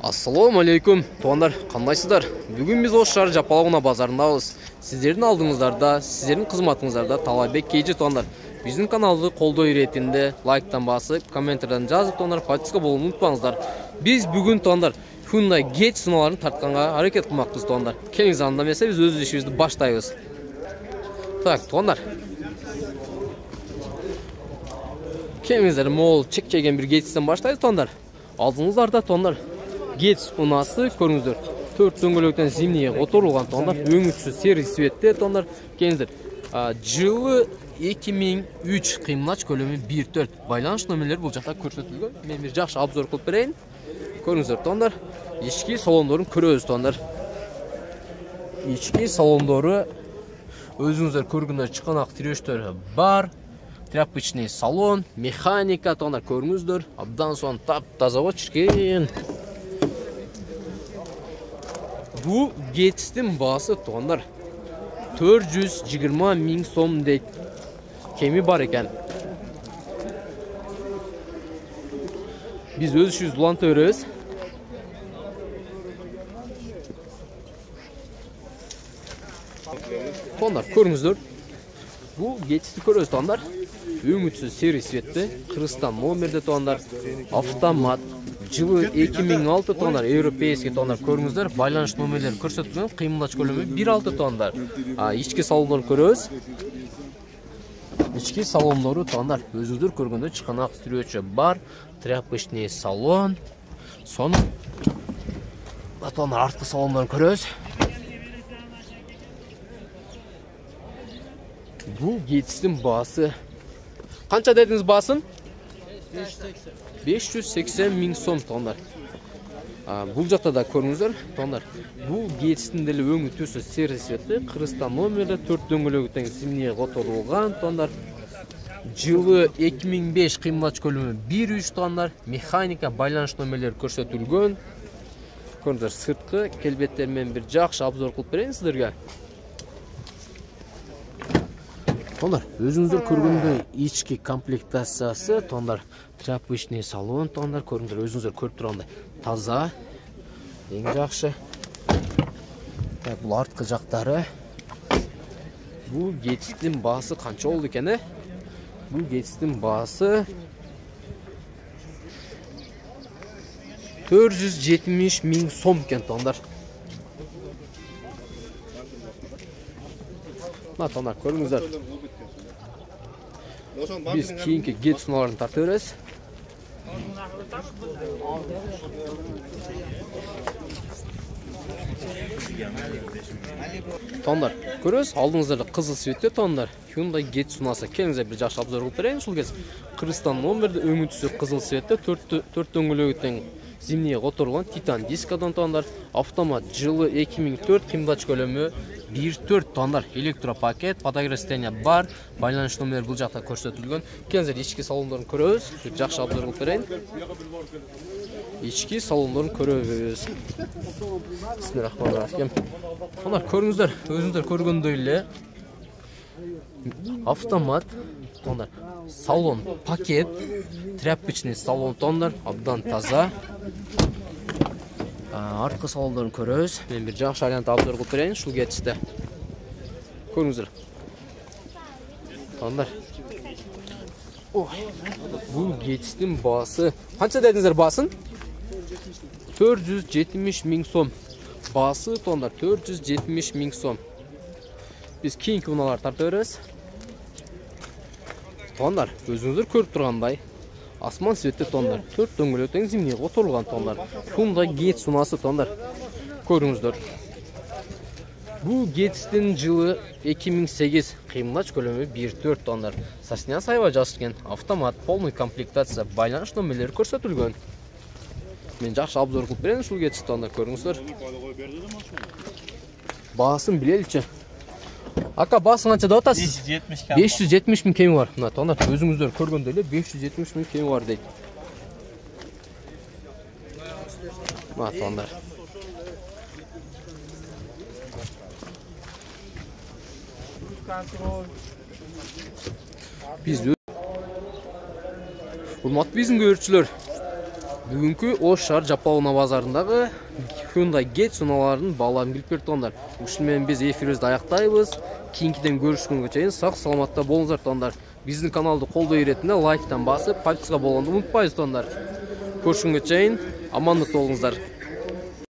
Assalamu алейкум, туғандар, қандайсыздар? Бүгін біз осы шар Жапалауына базарындамыз. Сіздердің алдыңыздарда, сіздердің қызматыңыздарда Талайбек Кейджи туғандар. Біздің каналды қолдау ретінде лайктан басып, комментардан жазып туғандар, подписка болуын ұмытпаңыздар. Біз бүгін туғандар Hyundai Getz сыналарын тартқанға әрекет қылмақпыз туғандар. Келіңіз, андамаса біз өз ішімізді баштаймыз. Так, туғандар. Келіңіздер, мол чек-чеген бір Getz'тен баштаймыз туғандар. Алдыңыздарда туғандар Getz ұнасы көріңіздер. 4 дөңгелектен зимние отырылған туғандар. Өңітші сервис светте туғандар. Келіңіздер. Жылы 2003 қимлач көлемі 1.4. Байланыш номерлері бұл жақта көрсетілген. Мен бір жақсы обзор қылып берейін. Көріңіздер туғандар. Ішкі салондарын көрөз туғандар. Ішкі салондары өзіңіздер көргендер шықанақ тирештері бар. Тряпочный салон, механика туғандар көріңіздер. Абдан соң тап-таза шіркен. Бұл Getz'тің басы туғандар 420 мың сом дейт кеми бар екен. Біз өз үшіз ұланты өріз. Туғандар көріңіздер. Бұл Getz'ті көріз туғандар. Өңітсіз сервис светті, Қырғызстан номерді туғандар, автомат. Жылы 2006 туғандар, европейский туғандар көріңіздер, байланыш номерлер көрсетілген, қимылдач көлемі 1.6 туғандар. Ішкі салондарын көріңіз. Ішкі салондары туғандар, өзіңіздер көргенде шықанақ тиреуші бар, тряпочный салон. Соның туғандар артқы салондарын көріңіз. Бұл Getz'тің басы. Қанша дедіңіз басын? 580 мың сом туғандар. Бұл жақта да көріңіздер туғандар. Бұл Getz'тің дәлі өңітуші сервис светті, Қырғызстан номері 4 дөңгелектен зимние отырылған туғандар. Жылы 2005 қимлач көлемі 1.3 туғандар. Механика байланыш номерлері көрсетілген. Көріңіздер, сыртқы келбеттермен бір жақсы обзор қылып берейін сіздерге. Туғандар, өзіңіздер көргенде ішкі комплектациясы туғандар, тряпочный салон туғандар, көріңіздер, өзіңіздер көріп тұрғандай таза, ең жақсы. Бұл артқы жақтары. Бұл Getz'тің басы қанша олды екен? Бұл Getz'тің басы 470 мың сом екен туғандар. Туғандар, көріңіздер. Біз кейінгі Getz сыналарын тарты өрес. Туғандар, көріңіз, алдыңыздарда қызыл светте туғандар. Hyundai Getz сынасы. Келіңіздер бір жақсы обзор қылып берейін. Сол кез Қырғызстан номерді өңітші қызыл светте 4 дөңгелектен зимние отырылған титан дискадан туғандар. Автомат жылы 2004 қимлач көлемі 1.4 туғандар. Электропакет, подогревание бар. Байланыш номері бұл жақта көрсетілген. Келіңіздер, ішкі салондарын көріңіз. Жақсы обзор қылып берейін. Ішкі салондарын көріңіз. Бисмиллахиррахманиррахим. Туғандар, көріңіздер, өзіңіздер көргендейлі автомат туғандар. Салон пакет, тряпочный салон туғандар, абдан таза. Артқы салондарын көріңіз. Мен бір жақсы вариантты обзор қылып берейін, шул Getz'ті. Көріңіздер. Туғандар. Бұл Getz'тің басы. Қанша дедіңіздер басын? 470 мың сом. Басы туғандар 470 мың сом. Біз кейінгі ұналар тарты өрес. Туғандар, өзіңіздер көріп тұрғандай асман светті туғандар. 4 дөңгелектен зимние отырылған туғандар. Hyundai Getz ұнасы туғандар. Көріңіздер. Бұл Getz'тің жылы 2008 қимлач көлемі 1.4 туғандар. Саснян сайва жасырген автомат, полный комплектация, байланыш номерлері көрсетілген. Мен жақсы обзор қылып берейін шул Getz туғандар. Көріңіздер. Басын білелікші. Ака, басың қанша да отасыз? 570 мың кеми бар. Туғандар, өзіңіздер көргенделі 570 мың кеми бар дейді. Туғандар. Biz Urmat bizim görüşçüler. Бүгүнкү Ош шаар Жапалона базарындагы Hyundai Getz унааларынын бааларын билип берди тондар. Ушул менен биз эфирибизди аяктайбыз. Кийинкиден көрүшкөнгө чейин сак саламатта болуңуздар тондар. Биздин каналды колдой иретинде лайктан басып, подписка болгонду унутпайбыз тондар. Көрүшкөнгө чейин амандыкта болуңуздар.